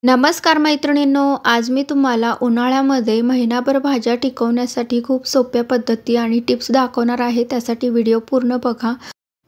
नमस्कार मैत्रिणींनो, आज मी तुम्हाला उन्हाळ्यामध्ये महिनाभर भाज्या टिकवण्यासाठी खूप सोप्या पद्धती आणि टिप्स दाखवणार आहे. त्यासाठी व्हिडिओ पूर्ण बघा.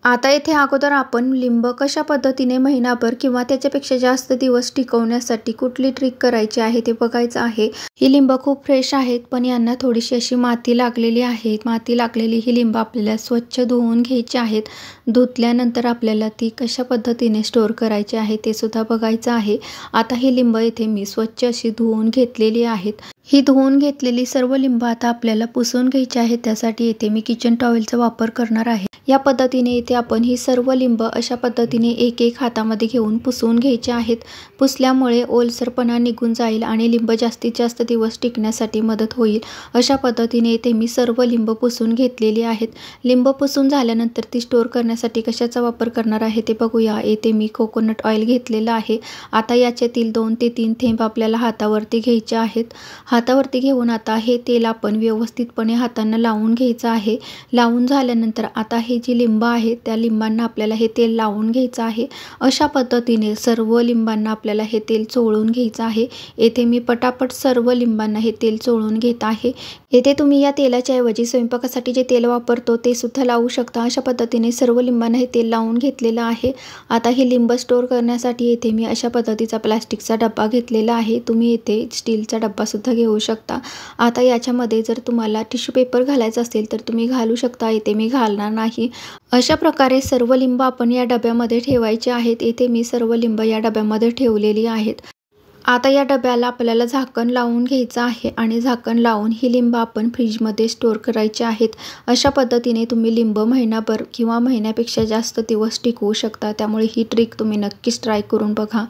आता इथे अगोदर आपण लिंब कशा पद्धतीने महिनाभर किंवा त्याच्यापेक्षा जास्त दिवस टिकवण्यासाठी कुठली ट्रिक करायची आहे ते बघायचं आहे. ही लिंब खूप फ्रेश आहेत, पण यांना थोडीशी अशी माती लागलेली आहे. माती लागलेली ही लिंब आपल्याला स्वच्छ धुवून घ्यायची आहेत. धुतल्यानंतर आपल्याला ती कशा पद्धतीने स्टोअर करायची आहे ते सुद्धा बघायचं आहे. आता ही लिंब इथे मी स्वच्छ अशी धुवून घेतलेली आहेत. ही धुवून घेतलेली सर्व लिंब आता आपल्याला पुसून घ्यायची आहे. त्यासाठी इथे मी किचन टॉवेलचा वापर करणार आहे. या पद्धतीने इथे आपण ही सर्व लिंब अशा पद्धतीने एक एक हातामध्ये घेऊन पुसून घ्यायचे आहेत. पुसल्यामुळे ओलसरपणा निघून जाईल आणि लिंब जास्तीत जास्त दिवस टिकण्यासाठी मदत होईल. अशा पद्धतीने इथे मी सर्व लिंब पुसून घेतलेली आहेत. लिंब पुसून झाल्यानंतर ती स्टोअर करण्यासाठी कशाचा वापर करणार आहे ते बघूया. इथे मी कोकोनट ऑइल घेतलेलं आहे. आता याच्यातील 2 ते 3 थेंब आपल्याला हातावरती घ्यायचे आहेत. हातावरती घेऊन आता हे तेल आपण व्यवस्थितपणे हातांना लावून घ्यायचं आहे. लावून झाल्यानंतर आता हे जी लिंब आहे त्या लिंबांना आपल्याला हे तेल लावून घ्यायचं आहे. अशा पद्धतीने सर्व लिंबांना आपल्याला हे तेल चोळून घ्यायचं आहे. येथे मी पटापट सर्व लिंबांना हे तेल चोळून घेत आहे. येथे तुम्ही या तेलाच्या ऐवजी स्वयंपाकासाठी जे तेल वापरतो ते सुद्धा लावू शकता. अशा पद्धतीने सर्व लिंबांना हे तेल लावून घेतलेलं आहे. आता ही लिंब स्टोअर करण्यासाठी येथे मी अशा पद्धतीचा प्लास्टिकचा डब्बा घेतलेला आहे. तुम्ही येथे स्टीलचा डब्बा सुद्धा घेऊ शकता. आता याच्यामध्ये जर तुम्हाला टिश्यू पेपर घालायचा असेल तर तुम्ही घालू शकता. इथे मी घालणार नाही. अशा प्रकारे सर्व लिंब आपण या डब्यामध्ये ठेवायचे आहेत. इथे मी सर्व लिंब या डब्यामध्ये ठेवलेली आहेत. आता या डब्याला आपल्याला झाकण लावून घ्यायचं आहे आणि झाकण लावून ही लिंब आपण फ्रीजमध्ये स्टोअर करायची आहेत. अशा पद्धतीने तुम्ही लिंब महिनाभर किंवा महिन्यापेक्षा जास्त दिवस टिकवू शकता. त्यामुळे ही ट्रिक तुम्ही नक्कीच ट्राय करून बघा.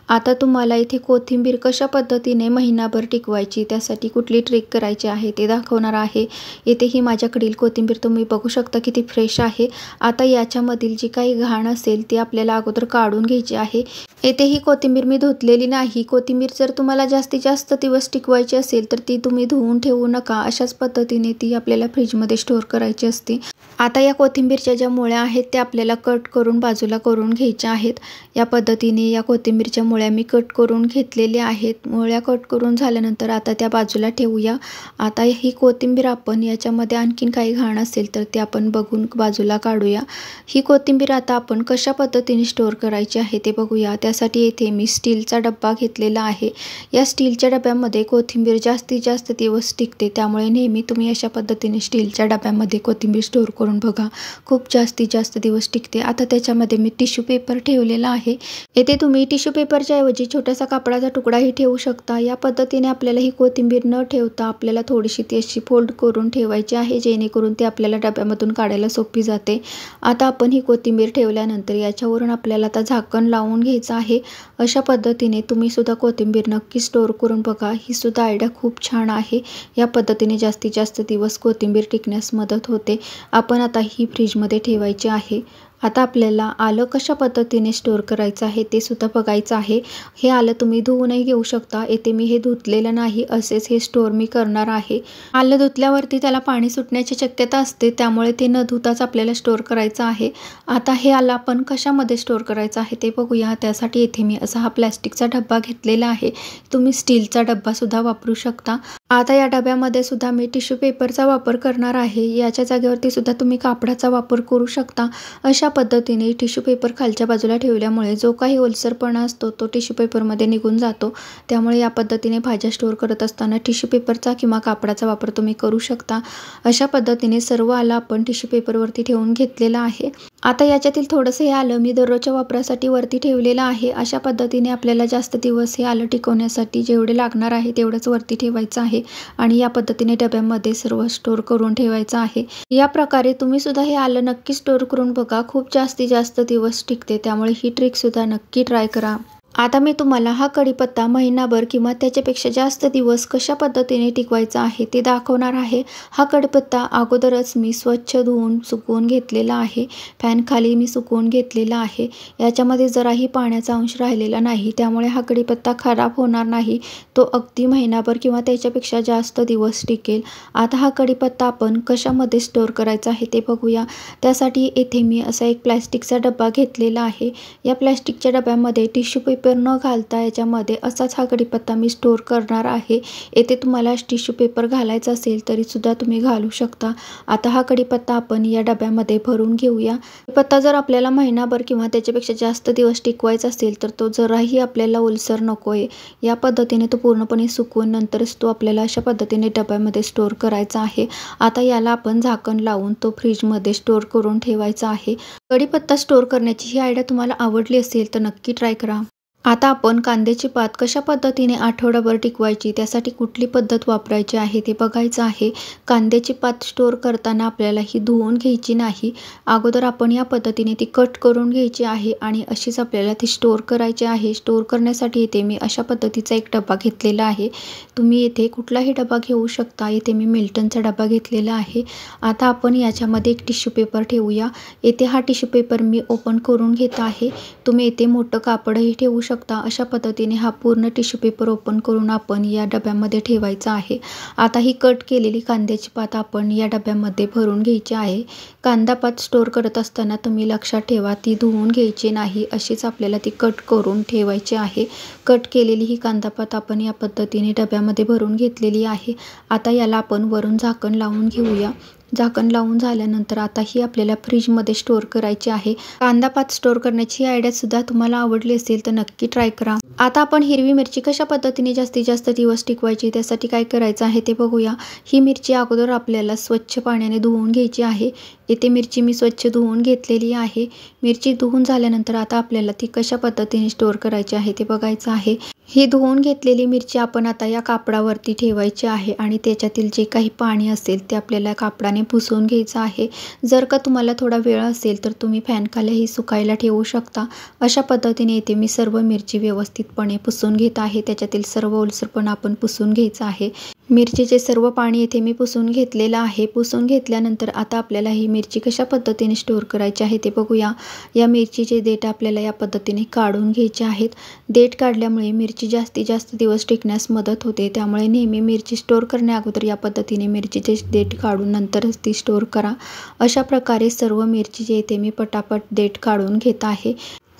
आता तुम्हाला इथे कोथिंबीर कशा पद्धतीने महिनाभर टिकवायची त्यासाठी कुठली ट्रिक करायची आहे ते दाखवणार आहे. इथे ही माझ्याकडील कोथिंबीर तुम्ही बघू शकता किती फ्रेश आहे. आता याच्यामधील जी काही घाण असेल ती आपल्याला अगोदर काढून घ्यायची आहे. येथे ही कोथिंबीर मी धुतलेली नाही. कोथिंबीर जर तुम्हाला जास्तीत जास्त दिवस टिकवायची असेल तर ती तुम्ही धुवून ठेवू नका. अशाच पद्धतीने ती आपल्याला फ्रीजमध्ये स्टोअर करायची असते. आता या कोथिंबीरच्या ज्या मुळ्या आहेत त्या आपल्याला कट करून बाजूला करून घ्यायच्या आहेत. या पद्धतीने या कोथिंबीरच्या मुळ्या मी कट करून घेतलेल्या आहेत. मुळ्या कट करून झाल्यानंतर आता त्या बाजूला ठेवूया. आता ही कोथिंबीर आपण याच्यामध्ये आणखीन काही घाण असेल तर ते आपण बघून बाजूला काढूया. ही कोथिंबीर आता आपण कशा पद्धतीने स्टोअर करायची आहे ते बघूया. त्यासाठी येथे मी स्टीलचा डब्बा घेतलेला आहे. या स्टीलच्या डब्यामध्ये कोथिंबीर जास्तीत जास्त दिवस टिकते. त्यामुळे नेहमी तुम्ही अशा पद्धतीने स्टीलच्या डब्यामध्ये कोथिंबीर स्टोअर करून बघा. खूप जास्तीत जास्त दिवस टिकते. आता त्याच्यामध्ये मी टिश्यू पेपर ठेवलेला आहे. येथे तुम्ही टिश्यू पेपरच्या ऐवजी छोटासा कापडाचा तुकडाही ठेवू शकता. या पद्धतीने आपल्याला ही कोथिंबीर न ठेवता आपल्याला थोडीशी ती अशी फोल्ड करून ठेवायची आहे, जेणेकरून ती आपल्याला डब्यामधून काढायला सोपी जाते. आता आपण ही कोथिंबीर ठेवल्यानंतर याच्यावरून आपल्याला आता झाकण लावून घ्यायचं आहे. अशा पद्धतीने तुम्ही सुद्धा कोथिंबीर नक्की स्टोअर करून बघा. ही सुद्धा आयडिया खूप छान आहे. या पद्धतीने जास्तीत जास्त दिवस कोथिंबीर टिकण्यास मदत होते. आपण आता ही फ्रीजमध्ये ठेवायची आहे. आता आपल्याला आलं कशा पद्धतीने स्टोअर करायचं आहे ते सुद्धा बघायचं आहे. हे आलं तुम्ही धुवूनही घेऊ शकता. येथे मी हे धुतलेलं नाही, असेच हे स्टोअर मी करणार आहे. आलं धुतल्यावरती त्याला पाणी सुटण्याची शक्यता असते, त्यामुळे ते न धुताच आपल्याला स्टोअर करायचं आहे. आता हे आलं आपण कशामध्ये स्टोअर करायचं आहे ते बघूया. त्यासाठी येथे मी असा हा प्लॅस्टिकचा डब्बा घेतलेला आहे. तुम्ही स्टीलचा डब्बा सुद्धा वापरू शकता. आता या डब्यामध्ये सुद्धा मी टिश्यू पेपरचा वापर करणार आहे. याच्या जागेवरती सुद्धा तुम्ही कापडाचा वापर करू शकता. अशा पद्धतीने टिश्यू पेपर खालच्या बाजूला ठेवल्यामुळे जो काही ओलसरपणा असतो तो टिश्यू पेपरमध्ये निघून जातो. त्यामुळे या पद्धतीने भाज्या स्टोअर करत असताना टिश्यू पेपरचा किंवा कापडाचा वापर तुम्ही करू शकता. अशा पद्धतीने सर्व आलं आपण टिश्यू पेपरवरती ठेवून घेतलेलं आहे. आता याच्यातील थोडंसं हे आलं मी दररोजच्या वापरासाठी वरती ठेवलेलं आहे. अशा पद्धतीने आपल्याला जास्त दिवस हे आलं टिकवण्यासाठी जेवढे लागणार आहे तेवढंच वरती ठेवायचं आहे आणि या पद्धतीने डब्यामध्ये सर्व स्टोअर करून ठेवायचं आहे. या प्रकारे तुम्ही सुद्धा हे आलं नक्की स्टोअर करून बघा. खूप जास्तीत जास्त दिवस टिकते. त्यामुळे ही ट्रिक सुद्धा नक्की ट्राय करा. आता मी तुम्हाला हा कढीपत्ता महिनाभर किंवा त्याच्यापेक्षा जास्त दिवस कशा पद्धतीने टिकवायचा आहे ते दाखवणार आहे. हा कढीपत्ता अगोदरच मी स्वच्छ धुवून सुकवून घेतलेला आहे. फॅन खाली मी सुकवून घेतलेला आहे. याच्यामध्ये जराही पाण्याचा अंश राहिलेला नाही, त्यामुळे हा कढीपत्ता खराब होणार नाही. तो अगदी महिनाभर किंवा त्याच्यापेक्षा जास्त दिवस टिकेल. आता हा कढीपत्ता आपण कशामध्ये स्टोअर करायचा आहे ते बघूया. त्यासाठी येथे मी असा एक प्लॅस्टिकचा डब्बा घेतलेला आहे. या प्लॅस्टिकच्या डब्यामध्ये टिश्यू पेपर पेपर न घालता याच्यामध्ये असाच हा कढीपत्ता मी स्टोर करणार आहे। येथे तुम्हाला टिश्यू पेपर घालायचा असेल तरी सुद्धा तुम्ही घालू शकता। आता हा कढीपत्ता आपण या डब्यामध्ये भरून घेऊया। कढीपत्ता जर आपल्याला महिनाभर किंवा त्याच्यापेक्षा जास्त दिवस टिकवायचा असेल तर तो जराही आपल्याला ओलसर नकोय। या पद्धतीने तो पूर्णपणे सुकवून नंतरच तो आपल्याला अशा पद्धतीने डब्यामध्ये स्टोर करायचा आहे। आता याला आपण झाकण लावून तो फ्रीजमध्ये स्टोर करून ठेवायचा आहे। कढीपत्ता स्टोर करण्याची ही आयडिया तुम्हाला आवडली असेल तर नक्की ट्राय करा। आता आपण कांद्याची पात कशा पद्धतीने आठवडाभर टिकवायची त्यासाठी कुठली पद्धत वापरायची आहे ते बघायचं आहे। कांद्याची पात स्टोर करताना आपल्याला ही धुवून घ्यायची नाही। अगोदर आपण या पद्धतीने ती कट करून घ्यायची आहे आणि अशीच आपल्याला ती स्टोर करायची आहे। स्टोर करण्यासाठी इथे मी अशा पद्धतीचा एक डबा घेतलेला आहे। तुम्ही इथे कुठलाही डबा घेऊ शकता। इथे मी मिल्टनचा डबा घेतलेला आहे। आता आपण याच्यामध्ये एक टिश्यू पेपर ठेवूया। इथे हा टिश्यू पेपर मी ओपन करून घेत आहे। तुम्ही इथे मोठं कापडही ठेवू शकता। अशा पद्धतीने हा पूर्ण टिश्यू पेपर ओपन करून आपण या डब्यामध्ये ठेवायचा आहे। आता ही कट केलेली कांद्याची पात आपण या डब्यामध्ये भरून घ्यायची आहे। कांदा पात स्टोर करत असताना तुम्ही लक्षात ठेवा ती धुवून घ्यायची नाही, अशीच आपल्याला ती कट करून ठेवायची आहे। कट केलेली ही कांदा पात आपण या पद्धतीने डब्यामध्ये भरून घेतलेली आहे। आता याला आपण वरून झाकण लावून घेऊया। झाकण लावून झाल्यानंतर आता ही आपल्याला फ्रीजमध्ये स्टोर करायची आहे। कांदा पात स्टोर करण्याची आयडिया सुद्धा तुम्हाला आवडली असेल तर नक्की ट्राय करा। आता आपण हिरवी मिरची कशा पद्धतीने जास्तीत जास्त दिवस टिकवायची त्यासाठी काय करायचं आहे ते बघूया। ही मिरची अगोदर आपल्याला स्वच्छ पाण्याने धुवून घ्यायची आहे। इथे मिरची मी स्वच्छ धुवून घेतलेली आहे। मिरची धुवून झाल्यानंतर आता आपल्याला ती कशा पद्धतीने स्टोर करायची आहे ते बघायचं आहे। ही धुवून घेतलेली मिरची आपण आता या कापडावरती ठेवायची आहे आणि त्याच्यातील जे काही पाणी असेल ते आपल्याला कापडाने पुसून घ्यायचं आहे। जर का तुम्हाला थोडा वेळ असेल तर तुम्ही फॅन खालीही सुकायला ठेवू शकता। अशा पद्धतीने इथे मी सर्व मिरची व्यवस्थितपणे पुसून घेत आहे। त्याच्यातील सर्व ओलसरपणा आपण पुसून घ्यायचा आहे। मिरचीचे सर्व पाणी इथे मी पुसून घेतलेलं आहे। पुसून घेतल्यानंतर आता आपल्याला ही मिरची कशा पद्धतीने स्टोर करायची आहे ते बघूया। या मिरचीचे देठ आपल्याला या पद्धतीने काढून घ्यायचे आहेत। देठ काढल्यामुळे मिरची जास्तीत जास्त दिवस टिकण्यास मदत होते। त्यामुळे नेहमी मिरची स्टोर करण्या अगोदर या पद्धतीने मिरचीचे देठ काढून नंतरच ती स्टोर करा। अशा प्रकारे सर्व मिरचीचे इथे मी पटापट देठ काढून घेत आहे।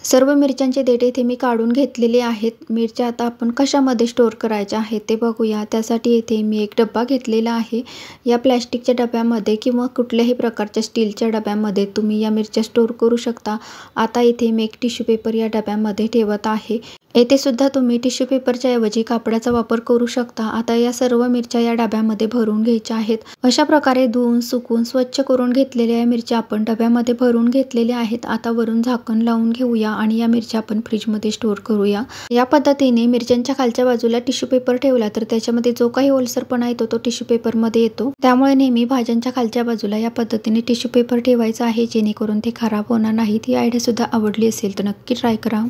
सर्व मिरच्यांचे देठ इथे मी काढून घेतलेले आहेत। मिरच्या आता आपण कशामध्ये स्टोर करायच्या आहेत ते बघूया। त्यासाठी इथे मी एक डबा घेतलेला आहे। या प्लॅस्टिकच्या डब्यामध्ये किंवा कुठल्याही प्रकारच्या स्टीलच्या डब्यामध्ये तुम्ही या मिरच्या स्टोर करू शकता। आता इथे मी एक टिश्यू पेपर या डब्यामध्ये ठेवत आहे। येथे सुद्धा तुम्ही टिश्यू पेपरच्या ऐवजी कापडाचा वापर करू शकता। आता या सर्व मिरच्या या डब्यामध्ये भरून घ्यायच्या आहेत। अशा प्रकारे धुवून सुकून स्वच्छ करून घेतलेल्या या मिरच्या आपण डब्यामध्ये भरून घेतलेल्या आहेत। आता वरून झाकण लावून घेऊया आणि या मिरच्या आपण फ्रीजमध्ये स्टोर करूया। या पद्धतीने मिरच्यांच्या खालच्या बाजूला टिश्यू पेपर ठेवला तर त्याच्यामध्ये जो काही ओलसरपणा येतो तो टिश्यू पेपरमध्ये येतो। त्यामुळे नेहमी भाज्यांच्या खालच्या बाजूला या पद्धतीने टिश्यू पेपर ठेवायचा आहे जेणेकरून ते खराब होणार नाहीत। ही आयडिया सुद्धा आवडली असेल तर नक्की ट्राय करा।